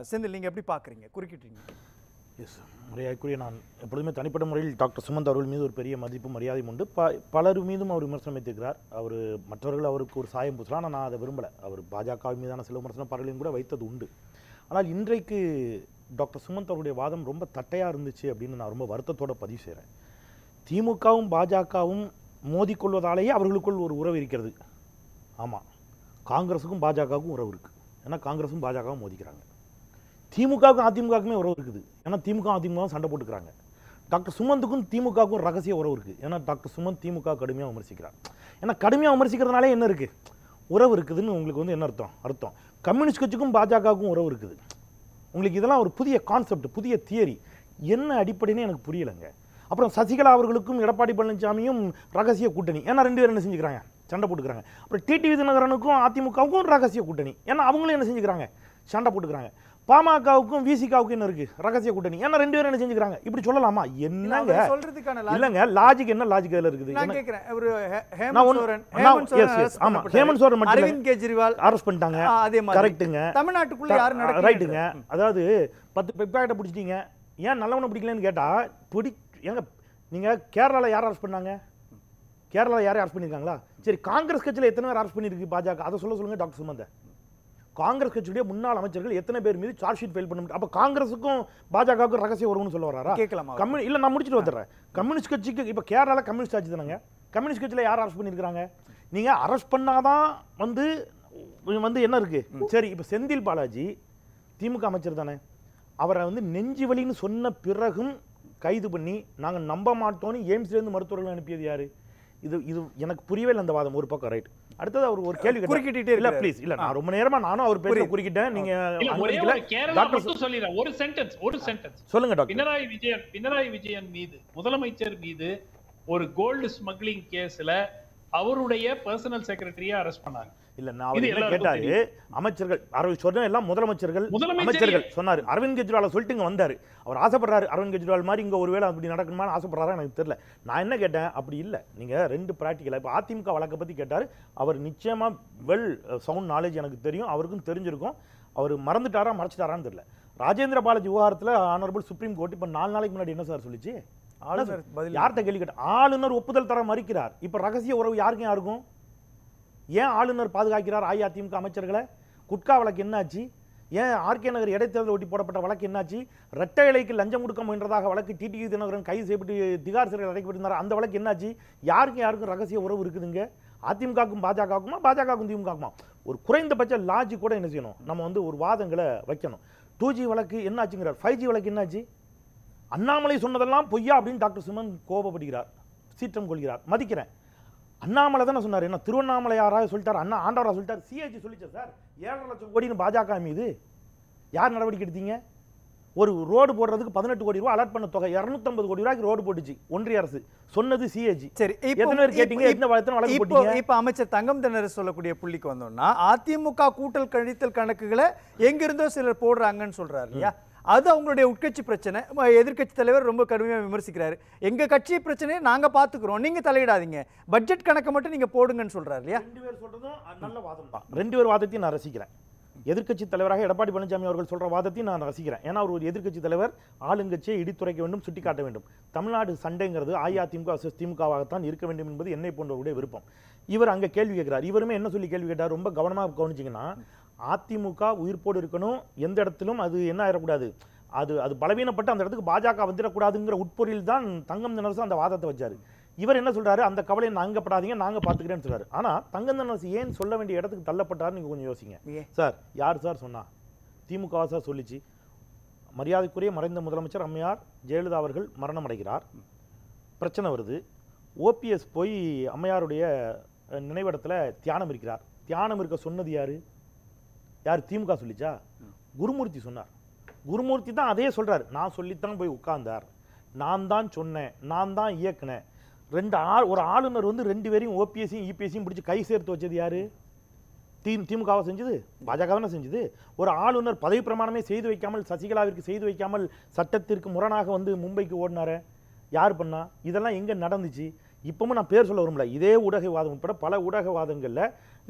செந்தில் நீங்க எப்படி பார்க்குறீங்க, குறுக்கிட்டீங்க? எஸ், மரியாதைக்குரிய நான் எப்பொழுதுமே தனிப்பட்ட முறையில் டாக்டர் சுமந்த் அவர்கள் மீது ஒரு பெரிய மதிப்பு மரியாதையும் உண்டு. பலர் மீதும் அவர் விமர்சனம் வைத்திருக்கிறார். அவர் மற்றவர்கள் அவருக்கு ஒரு சாயம் பூசலாம். ஆனால் நான் அதை விரும்பலை. அவர் பாஜக மீதான சில விமர்சனம் பரவலையும் கூட வைத்தது உண்டு. ஆனால் இன்றைக்கு டாக்டர் சுமந்த் அவருடைய வாதம் ரொம்ப தட்டையாக இருந்துச்சு அப்படின்னு நான் ரொம்ப வருத்தத்தோடு பதிவு செய்கிறேன். திமுகவும் பாஜகவும் மோதிக்கொள்வதாலேயே அவர்களுக்குள் ஒரு உறவு இருக்கிறது. ஆமாம், காங்கிரஸுக்கும் பாஜகவுக்கும் உறவு இருக்குது. ஏன்னா காங்கிரஸும் பாஜகவும் மோதிக்கிறாங்க. திமுகவுக்கும் அதிமுகவுக்குமே உறவு இருக்குது. ஏன்னா திமுக அதிமுகவும் சண்டை போட்டுக்கிறாங்க. டாக்டர் சுமந்துக்கும் திமுகவுக்கும் ரகசிய உறவு இருக்குது. ஏன்னா டாக்டர் சுமந்த் திமுக கடுமையாக விமர்சிக்கிறார். ஏன்னா கடுமையாக விமர்சிக்கிறதுனாலே என்ன இருக்குது, உறவு இருக்குதுன்னு உங்களுக்கு வந்து என்ன அர்த்தம் கம்யூனிஸ்ட் கட்சிக்கும் பாஜகவுக்கும் உறவு இருக்குது. உங்களுக்கு இதெல்லாம் ஒரு புதிய கான்செப்ட், புதிய தியரி. என்ன அடிப்படைன்னு எனக்கு புரியலைங்க. அப்புறம் சசிகலா அவர்களுக்கும் எடப்பாடி பழனிசாமியும் ரகசிய கூட்டணி. ஏன்னா 2 பேரும் என்ன செஞ்சுக்கிறாங்க, சண்டை போட்டுக்கிறாங்க. அப்புறம் டிடிவி தினகரனுக்கும் அதிமுகவுக்கும் ரகசிய கூட்டணி. ஏன்னா அவங்களும் என்ன செஞ்சுக்கிறாங்க, சண்டை போட்டுக்கிறாங்க. பாமகவுக்கும் விசிகாவுக்கும் என்ன இருக்கு, ரகசிய கூட்டணி. ஏன்னா 2 பேரும் என்ன செஞ்சுக்கிறாங்க. இப்படி சொல்லலாமா? என்னங்க சொல்றதுக்கான இல்லங்க, லாஜிக் என்ன, லாஜிக் அதுல இருக்குது. நான் கேக்குறேன், ஒரு ஹேமந்த் சோரன் மட்டும் அரவிந்த் கெஜ்ரிவால் அரெஸ்ட் பண்ணிட்டாங்க. அதே மாதிரி கரெக்ட்டுங்க. தமிழ்நாட்டுக்குள்ள யாரு நடக்குது, ரைட்டுங்க. அதாவது 10 பெப்பாக்கெட்ட பிடிச்சிட்டீங்க, ஏன் நல்லவனை பிடிக்கலன்னு கேட்டா ஏங்க நீங்க கேரளால யார் அரெஸ்ட் பண்ணாங்க? கேரளால யாரையும் அரெஸ்ட் பண்ணிருக்காங்களா? சரி, காங்கிரஸ் கட்சியில எத்தனை பேர் அரெஸ்ட் பண்ணிருக்கு பாஜக? அதை சொல்லுங்க டாக்டர் சுமந்த. காங்கிரஸ் கட்சியுடைய முன்னாள் அமைச்சர்கள் எத்தனை பேர் மீது சார்ஜ் ஷீட் ஃபைல் பண்ண முடியும்? அப்ப காங்கிரஸுக்கும் பாஜகவுக்கும் ரகசிய உறவுன்னு சொல்ல வராரா? கேட்கலாமா? இல்ல, நான் முடிச்சுட்டு வந்துடுறேன். கம்யூனிஸ்ட் கட்சிக்கு இப்ப கேரளால கம்யூனிஸ்ட் ஆட்சி தானங்க. கம்யூனிஸ்ட் கட்சியில யார் அரெஸ்ட் பண்ணிருக்காங்க? நீங்க அரெஸ்ட் பண்ணாதான் வந்து என்ன இருக்கு? சரி, இப்ப செந்தில் பாலாஜி திமுக அமைச்சர் தானே. அவரை வந்து நெஞ்சு வலின்னு சொன்ன பிறகும் கைது பண்ணி நாங்க நம்ப மாட்டோம்னு எய்ம்ஸ்ல இருந்து மருத்துவர்கள் அனுப்பியது யாரு? இது எனக்கு புரியவே இல்லை அந்த வாதம். ஒரு பக்கம் ரைட். அடுத்தது அவர் ஒரு கேள்வி குறுக்கிட்டே இல்ல ப்ளீஸ், இல்ல நான் ரொம்ப நேரமா நானும் அவர் பேரை குறுக்கிட்டேன். நீங்க ஒரு சென்டென்ஸ் சொல்லுங்க டாக்டர். பினராயி விஜயன் மீது, முதலமைச்சர் மீது ஒரு கோல்டு ஸ்மக்லிங் கேஸ்ல அவருடைய பர்சனல் செக்ரட்டரியை அரெஸ்ட் பண்ணாங்க. இல்ல, நான் அவர் என்ன கேட்டாரு, அமைச்சர்கள் அரவிந்த் சொன்ன எல்லாம் முதலமைச்சர்கள் சொன்னாரு. அரவிந்த் கெஜ்ரிவால் சொல்லிட்டு வந்தாரு. அவர் ஆசைப்படுறாரு அரவிந்த் கெஜ்ரிவால் மாதிரி இங்க ஒருவேளை அப்படி நடக்கணுமான்னு ஆசைப்படுறாரு, எனக்கு தெரியல. நான் என்ன கேட்டேன், அப்படி இல்ல, நீங்க 2 பிராக்டிக்கலா. இப்ப அதிமுக வழக்கை பத்தி கேட்டாரு. அவர் நிச்சயமா வெல் சவுண்ட் நாலேஜ் எனக்கு தெரியும், அவருக்கும் தெரிஞ்சிருக்கும். அவர் மறந்துட்டாரா மறைச்சிட்டாரான்னு தெரியல. ராஜேந்திர பாலாஜி விவகாரத்துல ஆனரபிள் சுப்ரீம் கோர்ட் இப்ப 4 நாளைக்கு முன்னாடி என்ன சார் சொல்லிச்சு? யார்கிட்ட கேள்வி கேட்ட ஆளுநர் ஒப்புதல் தர மறுக்கிறார். இப்ப ரகசிய உறவு யாருக்கும்? ஏன் ஆளுநர் பாதுகாக்கிறார் அஇஅதிமுக அமைச்சர்களை? குட்கா வழக்கு என்னாச்சு? ஏன் ஆர்கே நகர் இடைத்தேர்தல் ஒட்டி போடப்பட்ட வழக்கு என்னாச்சு? இரட்டை இலைக்கு லஞ்சம் கொடுக்க முயன்றதாக வழக்கு டிடிவி தினகரன் கைது செய்யப்பட்டு திகார் சிறையில் அடைக்கப்பட்டிருந்தார். அந்த வழக்கு என்னாச்சு? யாருக்கும் ரகசிய உறவு இருக்குதுங்க? அதிமுகவுக்கும் பாஜகவுக்குமா, பாஜகவுக்கும் திமுகவுக்குமா? ஒரு குறைந்தபட்ச லாஜிக் கூட என்ன செய்யணும், நம்ம வந்து ஒரு வாதங்களை வைக்கணும். 2G வழக்கு என்னாச்சுங்கிறார், 5G வழக்கு என்னாச்சு? அண்ணாமலை சொன்னதெல்லாம் பொய்யா அப்படின்னு டாக்டர் சுமந்த் கோபப்படுகிறார், சீற்றம் கொள்கிறார். மதிக்கிறேன். அண்ணாமலை தானே சொன்னார். என்ன திருவண்ணாமலை யாராவது சொல்லிட்டார், ஆண்டவரா சொல்லிட்டார், சிஏஜி சொல்லிச்சு சார் 7.5 லட்சம் கோடின்னு பாஜக மீது யார் நடவடிக்கை எடுத்தீங்க? ஒரு ரோடு போடுறதுக்கு 18 கோடி ரூபாய் அலர்ட் பண்ண தொகை 250 கோடி ரூபாய்க்கு ரோடு போட்டுச்சு ஒன்றிய அரசு. சொன்னது சிஏஜி. சரி, எத்தனை பேர் கேட்டீங்க? எத்தனை வழக்கு போட்டீங்க? இப்ப அமைச்சர் தங்கம் தென்னரசு சொல்லக்கூடிய புள்ளிக்கு வந்தோம்னா, அதிமுக கூட்டல் கழித்தல் கணக்குகளை எங்கிருந்தோ சிலர் போடுறாங்கன்னு சொல்றாரு இல்லையா? அது அவங்களுடைய உட்கட்சி பிரச்சனை. எதிர்கட்சி தலைவர் ரொம்ப கடுமையாக விமர்சிக்கிறாரு. எங்க கட்சி பிரச்சனையை நாங்க பாத்துக்கிறோம், நீங்க தலையிடாதீங்க, பட்ஜெட் கணக்கை மட்டும் நீங்க போடுங்கன்னு சொல்றாரு இல்லையா? 2 பேர் சொல்றதும் நல்ல வாதம் தான். 2 பேர் வாதத்தையும் நான் ரசிக்கிறேன். எதிர்க்கட்சி தலைவராக எடப்பாடி பழனிசாமி அவர்கள் சொல்ற வாதத்தையும் நான் ரசிக்கிறேன். ஏன்னா அவர் ஒரு எதிர்க்கட்சி தலைவர், ஆளுங்கட்சியை இடித்துரைக்க வேண்டும், சுட்டிக்காட்ட வேண்டும். தமிழ்நாடு சண்டைங்கிறது அஇஅதிமுக திமுகவாகத்தான் இருக்க வேண்டும் என்பது என்னை போன்றவருடைய விருப்பம். இவர் அங்க கேள்வி கேட்கிறார். இவருமே என்ன சொல்லி கேள்வி கேட்டார், ரொம்ப கவனமாக கவனிச்சிங்கன்னா, அதிமுக உயிர்ப்போடு இருக்கணும், எந்த இடத்திலும் அது என்ன ஆயிடக்கூடாது, அது பலவீனப்பட்டு அந்த இடத்துக்கு பாஜக வந்துடக்கூடாதுங்கிற உட்பொருள் தான் தங்கம் தென்னரசு அந்த வாதத்தை வச்சாரு. இவர் என்ன சொல்றாரு, அந்த கவலையை நாங்கப்படாதீங்க, நாங்க பாத்துக்கிறேன்னு சொல்றாரு. ஆனா தங்கம் தென்னரசு ஏன் சொல்ல வேண்டிய இடத்துக்கு தள்ளப்பட்டாரு நீங்க கொஞ்சம் யோசிங்க சார். யார் சார் சொன்னா? திமுக சார் சொல்லிச்சு. மரியாதைக்குரிய மறைந்த முதலமைச்சர் அம்மையார் ஜெயலலிதா அவர்கள் மரணம் அடைகிறார், பிரச்சனை வருது. ஓபிஎஸ் போய் அம்மையாருடைய நினைவிடத்துல தியானம் இருக்கிறார். தியானம் இருக்க சொன்னது யாரு? திமுக சொல்லிச்சா? குருமூர்த்தி சொன்னார். குருமூர்த்தி தான் அதே சொல்றாரு. நான் சொல்லித்தான் போய் உட்கார்ந்தார், நான் தான் சொன்னேன், நான் தான் இயக்குனேன். ஒரு ஆளுநர் வந்து 2 பேரையும் ஓபிஎஸ்சியும் இபிஎஸ்சியும் பிடிச்சி கை சேர்த்து வச்சது யாரு? திமுகவை செஞ்சது, பாஜக தானே செஞ்சது. ஒரு ஆளுநர் பதவி பிரமாணமே செய்து வைக்காமல், சசிகலாவிற்கு செய்து வைக்காமல் சட்டத்திற்கு முரணாக வந்து மும்பைக்கு ஓடினார யார் பண்ணா? இதெல்லாம் எங்க நடந்துச்சு? இப்பவும் நான் பேர் சொல்ல விரும்பல. இதே ஊடகவாதம் உட்பட பல ஊடகவாதங்கள்ல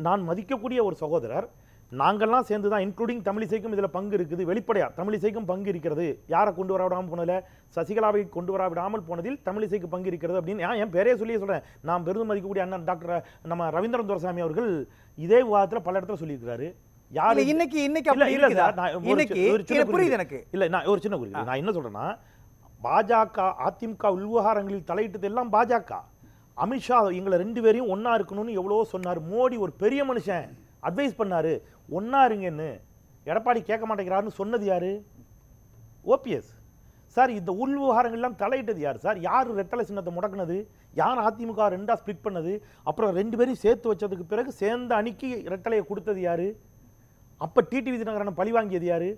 நான் மதிக்கக்கூடிய ஒரு சகோதரர் நாங்கள்லாம் சேர்ந்து தான் இன்க்ளூடிங் தமிழிசைக்கும் இதில் பங்கு இருக்குது, வெளிப்படையா தமிழிசைக்கும் பங்கு இருக்கிறது. யாரை கொண்டு வர விடாமல் போனதில்ல, சசிகலாவை கொண்டு வர விடாமல் போனதில் தமிழிசைக்கு பங்கு இருக்கிறது அப்படின்னு என் பேரே சொல்லியே சொல்கிறேன். நான் பெரிதும் மதிக்கக்கூடிய அண்ணன் டாக்டர் நம்ம ரவீந்திரன் துரைசாமி அவர்கள் இதே விவாதத்தில் பல இடத்துல சொல்லியிருக்கிறாரு. யாரு இன்னைக்கு புரியுது எனக்கு. இல்ல நான் ஒரு சின்ன குறிப்பு, நான் என்ன சொல்றேன்னா, பாஜக அதிமுக உள்விவகாரங்களில் தலையிட்டது எல்லாம் பாஜக. அமித்ஷா எங்களை 2 பேரையும் ஒன்னா இருக்கணும்னு எவ்வளவோ சொன்னார். மோடி ஒரு பெரிய மனுஷன் அட்வைஸ் பண்ணாரு ஒன்னா இருங்கன்னு. எடப்பாடி கேட்க மாட்டேங்கிறாருன்னு சொன்னது யாரு? OPS sir. இந்த உள் விவகாரங்கள்லாம் தலையிட்டது யார் சார்? யார் ரெட்டலை சின்னத்தை முடக்குனது? யார் அதிமுக 2ஆ ஸ்பிளிட் பண்ணது? அப்புறம் 2 பேரையும் சேர்த்து வச்சதுக்கு பிறகு சேர்ந்த அணிக்கு ரெட்டலையை கொடுத்தது யாரு? அப்ப டிடிவி தினகரன் பழி வாங்கியது யாரு?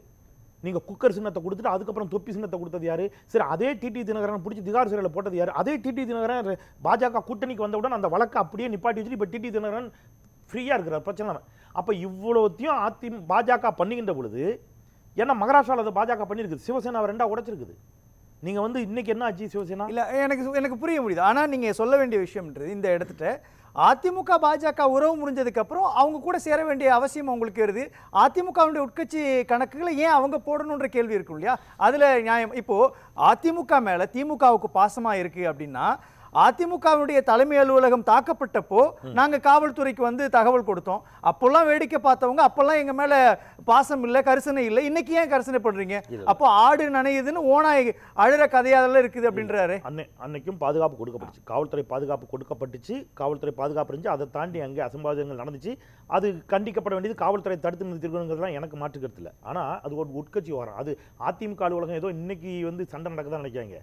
நீங்க குக்கர் சின்னத்தை கொடுத்துட்டு அதுக்கப்புறம் தொப்பி சின்னத்தை கொடுத்தது யாரு? சரி, அதே டிடிவி தினகரன் பிடிச்சி திகார் சிறையில் போட்டது யாரு? அதே டிடிவி தினகரன் பாஜக கூட்டணிக்கு வந்தவுடன் அந்த வழக்கை அப்படியே நிப்பாட்டி வச்சுட்டு இப்ப டிடிவி தினகரன் ஃப்ரீயா இருக்கிறார், பிரச்சனை. அப்ப இவ்வளோத்தையும் பாஜக பண்ணிக்கின்ற பொழுது, ஏன்னா மகாராஷ்டிராவில் அதை பாஜக பண்ணியிருக்குது, சிவசேனா 2ஆ உடைச்சிருக்குது. நீங்க இன்னைக்கு என்ன ஆச்சு சிவசேனா? இல்ல எனக்கு புரிய முடியுது. ஆனா நீங்க சொல்ல வேண்டிய விஷயம்ன்றது இந்த இடத்துல அதிமுக பாஜக உறவு முறிஞ்சதுக்கு அப்புறம் அவங்க கூட சேர வேண்டிய அவசியம் அவங்களுக்கு வருது. அதிமுகவுடைய உட்கட்சி கணக்குகளை ஏன் அவங்க போடணுன்ற கேள்வி இருக்கும் இல்லையா? அதுல நியாயம். இப்போ அதிமுக மேல திமுகவுக்கு பாசமா இருக்கு அப்படின்னா, அதிமுகவுடைய தலைமை அலுவலகம் தாக்கப்பட்டப்போ நாங்க காவல்துறைக்கு தகவல் கொடுத்தோம். அப்பெல்லாம் வேடிக்கை பார்த்தவங்க அப்பெல்லாம் எங்க மேல பாசம் இல்ல, கரிசனை இல்லை. இன்னைக்கு ஏன் கரிசனை பண்றீங்க? அப்போ ஆடு நனையுதுன்னு ஓனாய் அழுற கதையாதெல்லாம் இருக்குது அப்படின்றாரு. அன்னைக்கும் பாதுகாப்பு கொடுக்கப்பட்டுச்சு, காவல்துறை பாதுகாப்பு கொடுக்கப்பட்டுச்சு, காவல்துறை பாதுகாப்பு இருந்துச்சு. அதை தாண்டி அங்கே அசம்பாவிதங்கள் நடந்துச்சு. அது கண்டிக்கப்பட வேண்டியது காவல்துறை தடுத்து நிறுத்திருக்கிறதுலாம் எனக்கு மாற்றுக்கிறது இல்லை. ஆனா அது ஒரு உட்கட்சி வரும். அது அதிமுக அலுவலகம் ஏதோ இன்னைக்கு சண்டை நடக்குதான் நினைக்காங்க.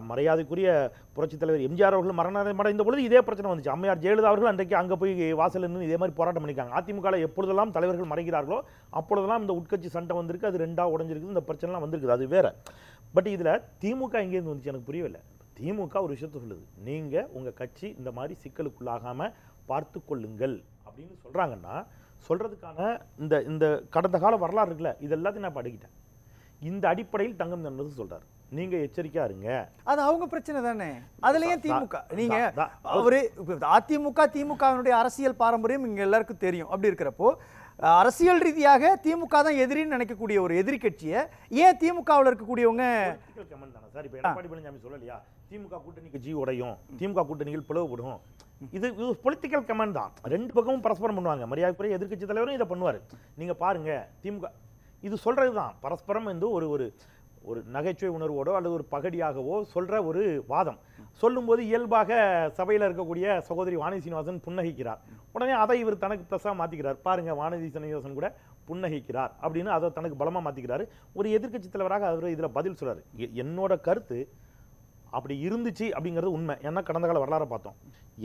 மரியாதைக்குரிய புரட்சித் தலைவர் எம்ஜிஆர் அவர்கள் மரணமடைந்த பொழுது இதே பிரச்சனை வந்துச்சு. அம்மையார் ஜெயலலிதா அவர்கள் அன்றைக்கு அங்கே போய் வாசல் நின்று இதே மாதிரி போராட்டம் பண்ணிக்காங்க. அதிமுக எப்பொழுதெல்லாம் தலைவர்கள் மறைகிறார்களோ அப்பொழுதெல்லாம் இந்த உட்கட்சி சண்டை வந்திருக்கு, அது 2ஆ உடைஞ்சிருக்கு, இந்த பிரச்சனைலாம் வந்திருக்குது, அது வேற. பட் இதில் திமுக எங்கேருந்து வந்துச்சு எனக்கு புரியவில்லை. திமுக ஒரு விஷயத்த சொல்லுது, நீங்கள் உங்கள் கட்சி இந்த மாதிரி சிக்கலுக்குள்ளாகாமல் பார்த்து கொள்ளுங்கள் அப்படின்னு சொல்கிறாங்கன்னா, சொல்கிறதுக்கான இந்த இந்த கடந்த கால வரலாறு இருக்குல்ல, இது எல்லாத்தையும் நான் படிக்கிட்டேன். இந்த அடிப்படையில் தங்கம் தந்தது சொல்கிறார், நீங்க எச்சரிக்கையா இருங்க. அது அவங்க பிரச்சனை தானே. அதுல ஏன் திமுக? நீங்க ஒரு அதிமுக திமுகவினுடைய அரசியல் பாரம்பரியம் இங்க எல்லாருக்கும் தெரியும். அப்படி இருக்கிறப்போ அரசியல் ரீதியாக திமுக தான் எதிரின்னு நினைக்கக்கூடிய ஒரு எதிரி கட்சியை ஏன் திமுகவில் இருக்கக்கூடியவங்க சார்? இப்ப எடப்பாடி பழனிசாமி சொல்லலையா, திமுக கூட்டணிக்கு ஜி உடையும், திமுக கூட்டணிகள் பிளவுபடும். இது பொலிட்டிக்கல் கமெண்ட் தான். 2 பக்கமும் பரஸ்பரம் பண்ணுவாங்க. மரியாதைக்குரிய எதிர்க்கட்சி தலைவரும் இதை பண்ணுவாரு. நீங்க பாருங்க, திமுக இது சொல்றதுதான் பரஸ்பரம் ஒரு ஒரு ஒரு நகைச்சுவை உணர்வோடோ அல்லது ஒரு பகடியாகவோ சொல்ற ஒரு வாதம். சொல்லும்போது இயல்பாக சபையில் இருக்கக்கூடிய சகோதரி வானதி சீனிவாசன் புன்னகிக்கிறார். உடனே அதை இவர் தனக்கு ப்ளஸ்ஸாக மாற்றிக்கிறார். பாருங்க, வானதி சீனிவாசன் கூட புன்னகிக்கிறார் அப்படின்னு அதை தனக்கு பலமாக மாற்றிக்கிறாரு. ஒரு எதிர்க்கட்சி தலைவராக அவர் இதில் பதில் சொல்றாரு. என்னோட கருத்து அப்படி இருந்துச்சு அப்படிங்கிறது உண்மை. ஏன்னா கடந்த கால வரலாறு பார்த்தோம்.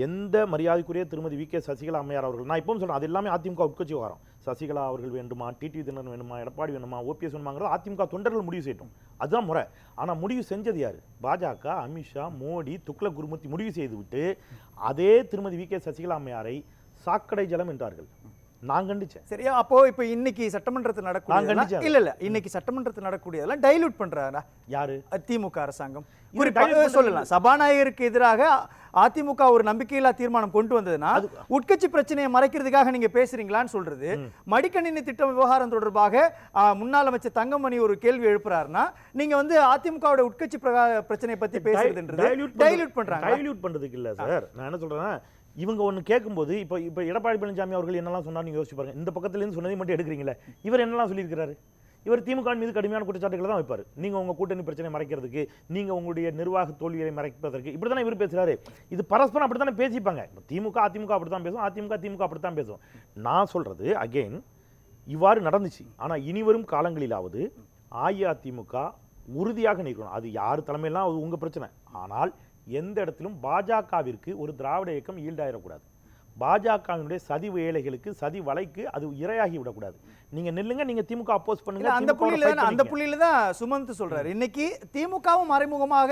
எந்த மரியாதைக்குரிய திருமதி வி.கே. சசிகலா அம்மையார் அவர்கள், நான் இப்பவும் சொல்றேன், அது எல்லாமே அதிமுக உட்கட்சி விவகாரம். சசிகலா அவர்கள் வேண்டுமா, டிடிவி தினகரன் வேணுமா, எடப்பாடி வேணுமா, ஓபிஎஸ் வேணுமாங்கிறது அதிமுக தொண்டர்கள் முடிவு செய்யட்டும், அதுதான் முறை. ஆனால் முடிவு செஞ்சது யாரு? பாஜக, அமித்ஷா, மோடி, துக்ளக் குருமூர்த்தி முடிவு செய்து விட்டு அதே திருமதி வி.கே. சசிகலா அம்மையாரை சாக்கடை ஜலம் என்றார்கள். நான் கண்டிச்சேன். சரியா? அப்போ இப்போ இன்னைக்கு சட்டமன்றத்தில் நடக்கூடிய இல்ல இன்னைக்கு சட்டமன்றத்தில் நடக்கூடியதெல்லாம் டைல்யூட் பண்றாரா யாரு? திமுக அரசாங்கம். சொல்லலாம், சபாநாயகருக்கு எதிராக அதிமுக ஒரு நம்பிக்கையில்லா தீர்மானம் கொண்டு வந்ததுன்னா உட்கட்சி பிரச்சனையை மறைக்கிறதுக்காக நீங்க பேசுறீங்களான்னு சொல்றது. மடிக்கணினி திட்டம் விவகாரம் தொடர்பாக முன்னாள் அமைச்சர் தங்கமணி ஒரு கேள்வி எழுப்புறாருன்னா நீங்க அதிமுகவோட உட்கட்சி பிரச்சனையை பத்தி பேசுறதுன்றது டைல்யூட் பண்றாங்க. டைல்யூட் பண்றதுக்கு இல்ல சார். நான் என்ன சொல்றேன், இவங்க ஒன்று கேட்கும்போது இப்போ எடப்பாடி பழனிசாமி அவர்கள் என்னெல்லாம் சொன்னார் நீங்கள் யோசிச்சு பாருங்க. இந்த பக்கத்துலேருந்து சொன்னதை மட்டும் எடுக்கிறீங்களே, இவர் என்னெல்லாம் சொல்லியிருக்கிறாரு? இவர் திமுக மீது கடுமையான குற்றச்சாட்டுகளை தான் வைப்பார். நீங்கள் உங்கள் கூட்டணி பிரச்சனை மறைக்கிறதுக்கு, நீங்கள் உங்களுடைய நிர்வாக தோல்வியை மறைப்பதற்கு, இப்படி தானே இவர் பேசுகிறாரு. இது பரஸ்பரம் அப்படி தானே பேசிப்பாங்க. திமுக அதிமுக அப்படி தான் பேசும், அதிமுக திமுக அப்படி தான் பேசும். நான் சொல்கிறது அகெயின், இவ்வாறு நடந்துச்சு. ஆனால் இனி வரும் காலங்களிலாவது அஇஅதிமுக உறுதியாக நிற்கணும். அது யார் தலைமையெல்லாம் அது உங்கள் பிரச்சனை. ஆனால் எந்த இடத்திலும் பாஜகவிற்கு ஒரு திராவிட இயக்கம் ஈல்டாயிடக்கூடாது. பாஜகவினுடைய சதி வேலைகளுக்கு, சதி வலைக்கு அது இரையாகி விடக்கூடாது. நீங்க நில்லுங்க, நீங்க திமுக அப்போஸ் பண்ணுங்க. அந்த புள்ளியில தான் சுமந்த் சொல்றாரு. இன்னைக்கு திமுகவும் மறைமுகமாக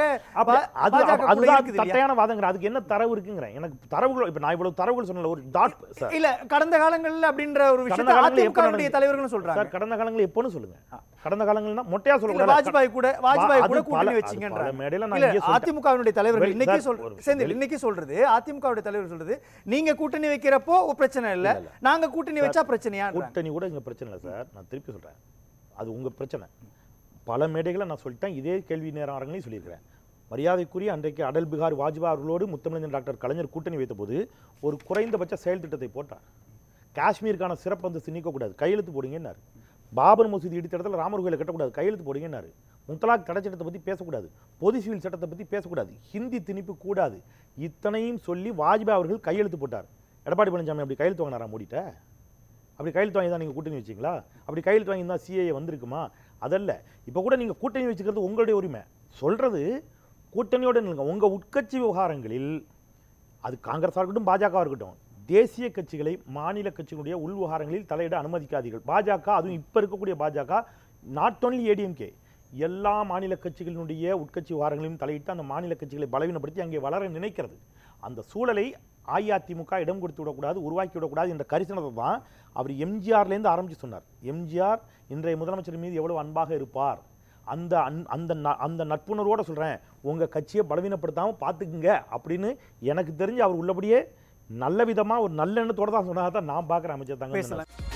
தட்டையான வாதங்கிற அதுக்கு என்ன தரவு இருக்குங்கிற எனக்கு தரவுகள் இப்ப நான் இவ்வளவு தரவுகள் சொன்னல ஒரு டாட் இல்ல கடந்த காலங்கள்ல அப்படின்ற ஒரு விஷயத்தை அதிமுகவுடைய தலைவர்கள் சொல்றாங்க. சார் கடந்த காலங்கள் எப்போன்னு சொல்லுங்க. கடந்த காலங்கள்னா மொட்டையா சொல்லுங்க. வாஜ்பாய் கூட கூட்டணி வச்சீங்கன்ற மேடையில நான் அதிமுகவினுடைய தலைவர்கள் இன்னைக்கு சொல்றது, அதிமுகவுடைய தலைவர் சொல்றது, நீங்க கூட்டணி கூட்டணி வைக்கிறப்போ பிரச்சனை இல்ல, நாங்க கூட்டணி வச்சா பிரச்சனையா? கூட்டணி கூட இங்க பிரச்சனை இல்லை சார். நான் திருப்பி சொல்றேன், அது உங்க பிரச்சனை. பல மேடைகளை நான் சொல்லிட்டேன், இதே கேள்வி நேரம் அரங்களையும் சொல்லியிருக்கிறேன். மரியாதைக்குரிய அன்றைக்கு அடல் பிகாரி வாஜ்பாய் அவர்களோடு முத்தமிழஞ்சன் டாக்டர் கலைஞர் கூட்டணி வைத்த போது ஒரு குறைந்தபட்ச செயல் திட்டத்தை போட்டார். காஷ்மீருக்கான சிறப்பு அந்தஸ்து நீக்கக்கூடாது, கையெழுத்து போடுங்கன்னாரு. பாபர் மசூதி இடித்த இடத்துல ராமர் கோயிலை கட்டக்கூடாது, கையெழுத்து போடுங்கன்னாரு. முத்தலாக் தடை சட்டத்தை பற்றி பேசக்கூடாது, பொது சிவில் சட்டத்தை பற்றி பேசக்கூடாது, ஹிந்தி திணிப்பு கூடாது, இத்தனையும் சொல்லி வாஜ்பாய் அவர்கள் கையெழுத்து போட்டார். எடப்பாடி பழனிசாமி அப்படி கையெழுத்து வாங்கினாரா மூடிட்ட? அப்படி கையெழுத்து வாங்கி தான் நீங்கள் கூட்டணி வச்சிங்களா? அப்படி கையெழுத்து வாங்கி தான் சிஏஏ வந்திருக்குமா? அதல்ல. இப்போ கூட நீங்கள் கூட்டணி வச்சுக்கிறது உங்களுடைய உரிமை. சொல்கிறது கூட்டணியோடு நில்லுங்க. உங்கள் உட்கட்சி விவகாரங்களில் அது காங்கிரஸாக இருக்கட்டும் பாஜகவாக இருக்கட்டும், தேசிய கட்சிகளை மாநில கட்சிகளுடைய உள் விவகாரங்களில் தலையிட அனுமதிக்காதீர்கள். பாஜக, அதுவும் இப்போ இருக்கக்கூடிய பாஜக, நாட் ஒன்லி ஏடிஎம்கே, எல்லா மாநில கட்சிகளினுடைய உட்கட்சி விவகாரங்களையும் தலையிட்டு அந்த மாநில கட்சிகளை பலவீனப்படுத்தி அங்கே வளர நினைக்கிறது. அந்த சூழலை அஇஅதிமுக இடம் கொடுத்து விடக்கூடாது, உருவாக்கி விடக்கூடாது என்ற கரிசனத்தை தான் அவர் எம்ஜிஆர்லேருந்து ஆரம்பித்து சொன்னார். எம்ஜிஆர் இன்றைய முதலமைச்சர் மீது எவ்வளவு அன்பாக இருப்பார், அந்த நட்புணர்வோடு சொல்கிறேன், உங்கள் கட்சியை பலவீனப்படுத்தாமல் பார்த்துக்குங்க அப்படின்னு எனக்கு தெரிஞ்சு அவர் உள்ளபடியே நல்ல விதமாக ஒரு நல்ல எண்ணத்தோடு தான் சொன்னதாக தான் நான் பார்க்குறேன். அமைச்சர் தாங்க.